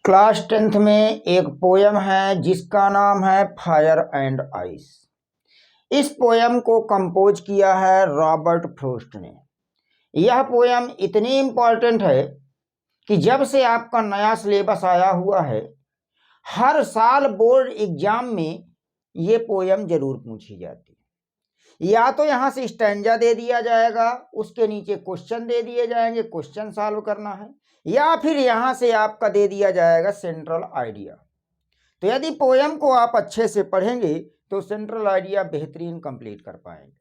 Class 10th में एक poem है जिसका नाम है फायर एंड आइस। इस पोयम को कंपोज किया है रॉबर्ट फ्रॉस्ट ने। यह पोयम इतनी इम्पॉर्टेंट है कि जब से आपका नया सिलेबस आया हुआ है, हर साल बोर्ड एग्जाम में ये पोयम जरूर पूछी जाती है। या तो यहाँ से स्टैंजा दे दिया जाएगा, उसके नीचे क्वेश्चन दे दिए जाएंगे, क्वेश्चन सॉल्व करना है, या फिर यहाँ से आपका दे दिया जाएगा सेंट्रल आइडिया। तो यदि पोयम को आप अच्छे से पढ़ेंगे तो सेंट्रल आइडिया बेहतरीन कंप्लीट कर पाएंगे।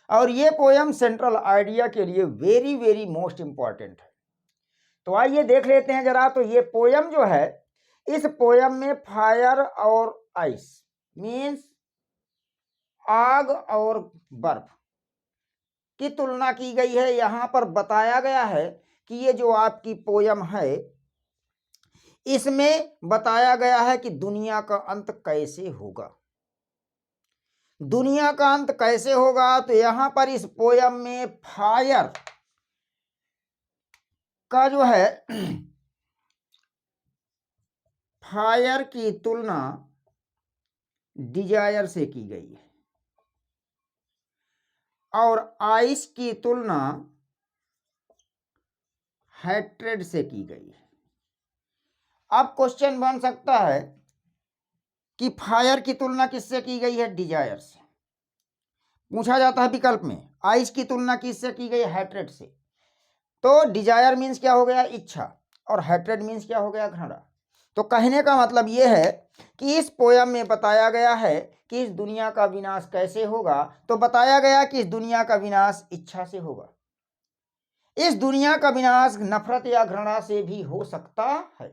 और ये पोयम सेंट्रल आइडिया के लिए वेरी वेरी मोस्ट इंपॉर्टेंट है। तो आइए देख लेते हैं जरा। तो ये पोयम जो है, इस पोयम में फायर और आइस मीन्स आग और बर्फ की तुलना की गई है। यहाँ पर बताया गया है कि ये जो आपकी पोयम है, इसमें बताया गया है कि दुनिया का अंत कैसे होगा। दुनिया का अंत कैसे होगा, तो यहाँ पर इस पोयम में फायर का जो है फायर की तुलना डिजायर से की गई है और आइस की तुलना हैट्रेड से की गई है। अब क्वेश्चन बन सकता है कि फायर की तुलना किससे की गई है? डिजायर से। पूछा जाता है विकल्प में आइस की तुलना किससे की गई? हैट्रेड से। तो डिजायर मीन्स क्या हो गया? इच्छा, और हैट्रेड मीन्स क्या हो गया? घृणा। तो कहने का मतलब यह है कि इस पोयम में बताया गया है कि इस दुनिया का विनाश कैसे होगा। तो बताया गया कि इस दुनिया का विनाश इच्छा से होगा। इस दुनिया का विनाश नफरत या घृणा से भी हो सकता है।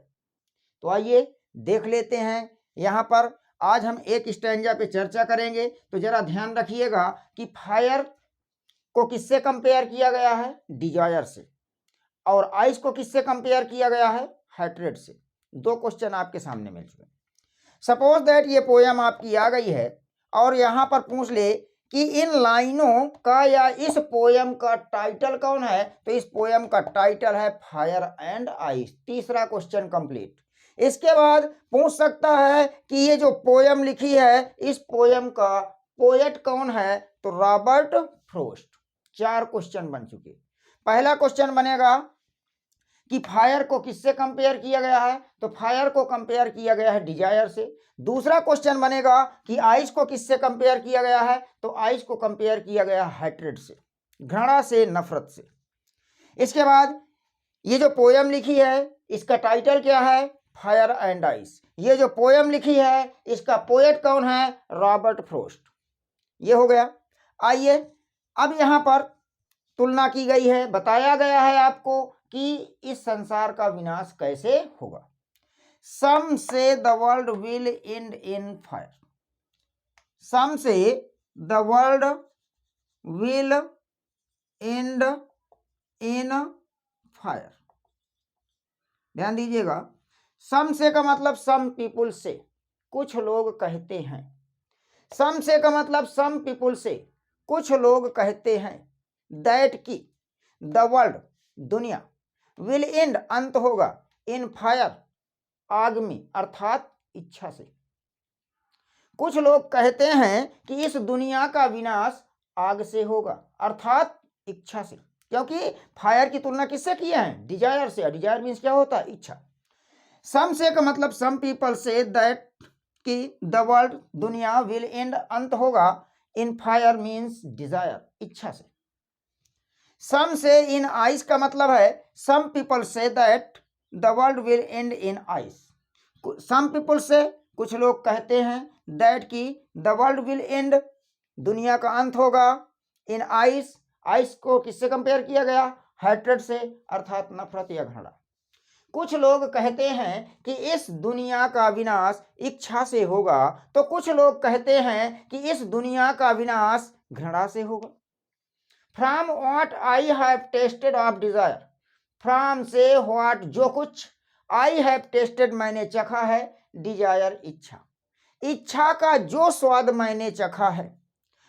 तो आइए देख लेते हैं। यहाँ पर आज हम एक स्टैंजा पे चर्चा करेंगे। तो जरा ध्यान रखिएगा कि फायर को किससे कंपेयर किया गया है? डिजायर से। और आइस को किससे कंपेयर किया गया है? हैट्रेड से। दो क्वेश्चन आपके सामने मिल चुके। सपोज दैट ये पोयम आपकी आ गई है और यहाँ पर पूछ ले कि इन लाइनों का या इस पोयम का टाइटल कौन है? तो इस पोयम का टाइटल है फायर एंड आइस। तीसरा क्वेश्चन कंप्लीट। इसके बाद पूछ सकता है कि ये जो पोयम लिखी है, इस पोयम का पोएट कौन है? तो रॉबर्ट फ्रॉस्ट। चार क्वेश्चन बन चुके। पहला क्वेश्चन बनेगा कि फायर को किससे कंपेयर किया गया है? तो फायर को कंपेयर किया गया है डिजायर से। दूसरा क्वेश्चन बनेगा कि आइस को किससे कंपेयर किया गया है? तो आइस को कंपेयर किया गया है हैट्रेड से, घृणा से, नफरत से। इसके बाद ये जो पोयम लिखी है, इसका टाइटल क्या है? Fire and ice. ये जो पोयम लिखी है, इसका पोएट कौन है? Robert Frost. ये हो गया। आइए अब यहाँ पर तुलना की गई है, बताया गया है आपको कि इस संसार का विनाश कैसे होगा। Some say the world will end in fire. Some say the world will end in fire. ध्यान दीजिएगा, सम से का मतलब सम पीपुल से, कुछ लोग कहते हैं। सम से का मतलब सम पीपुल से, कुछ लोग कहते हैं। दैट की द वर्ल्ड दुनिया, विल एंड अंत होगा, इन फायर आग में, अर्थात इच्छा से। कुछ लोग कहते हैं कि इस दुनिया का विनाश आग से होगा, अर्थात इच्छा से। क्योंकि फायर की तुलना किससे किए हैं? डिजायर से। डिजायर मीन्स क्या होता है? इच्छा। सम से का मतलब सम पीपल से दैट कि द वर्ल्ड दुनिया विल एंड अंत होगा, इन फायर मीन्स डिजायर, इच्छा से। सम से इन आइस का मतलब है some people say that the world will end in ice. Some people say कुछ लोग कहते हैं दैट की द वर्ल्ड विल एंड दुनिया का अंत होगा, इन आइस। आइस को किससे कंपेयर किया गया? हैट्रेड से, अर्थात नफरत या घृणा। कुछ लोग कहते हैं कि इस दुनिया का विनाश इच्छा से होगा, तो कुछ लोग कहते हैं कि इस दुनिया का विनाश घृणा से होगा। From what I have tested of desire. From से व्हाट जो कुछ, आई हैव टेस्टेड मैंने चखा है, डिजायर इच्छा, इच्छा का जो स्वाद मैंने चखा है।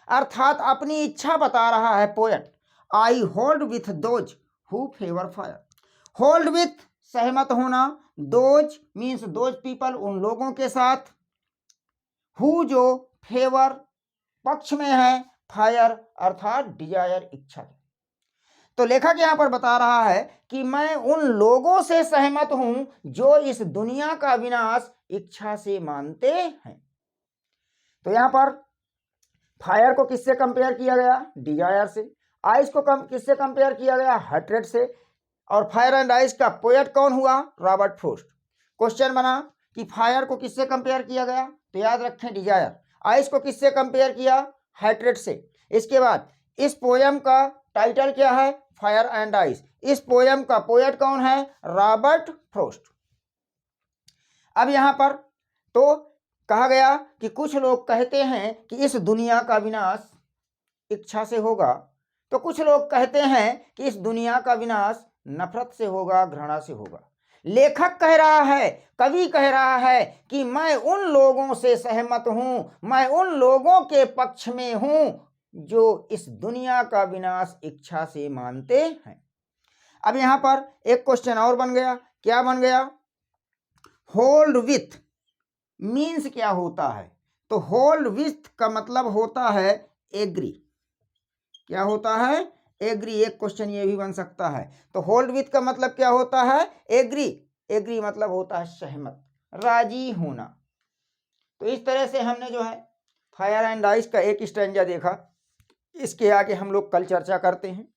अर्थात अपनी इच्छा बता रहा है poet. I hold with those who favour fire. Hold with सहमत होना, दोज मीन्स दोज पीपल, उन लोगों के साथ, हु जो फेवर पक्ष में है, फायर अर्थात डिजायर इच्छा। तो लेखक यहां पर बता रहा है कि मैं उन लोगों से सहमत हूं जो इस दुनिया का विनाश इच्छा से मानते हैं। तो यहां पर फायर को किससे कंपेयर किया गया? डिजायर से। आइस को किससे कंपेयर किया गया? हेट्रेड से। और फायर एंड आइस का पोएट कौन हुआ? Robert Frost. क्वेश्चन बना कि फायर को किससे कंपेयर किया गया? तो याद रखें डिजायर। आइस को किससे कंपेयर किया? हेट्रेड से। इसके बाद इस पोयम का टाइटल क्या है? Fire and ice. इस पोयम का पोएट कौन है? Robert Frost. अब यहां पर तो कहा गया कि कुछ लोग कहते हैं कि इस दुनिया का विनाश इच्छा से होगा, तो कुछ लोग कहते हैं कि इस दुनिया का विनाश नफरत से होगा, घृणा से होगा। लेखक कह रहा है, कवि कह रहा है कि मैं उन लोगों से सहमत हूं, मैं उन लोगों के पक्ष में हूं जो इस दुनिया का विनाश इच्छा से मानते हैं। अब यहां पर एक क्वेश्चन और बन गया। क्या बन गया? होल्ड विथ मीन्स क्या होता है? तो होल्ड विथ का मतलब होता है एग्री। क्या होता है? एग्री। एक क्वेश्चन ये भी बन सकता है। तो होल्ड विथ का मतलब क्या होता है? एग्री। एग्री मतलब होता है सहमत, राजी होना। तो इस तरह से हमने जो है फायर एंड आइस का एक स्टैंजा देखा। इसके आगे हम लोग कल चर्चा करते हैं।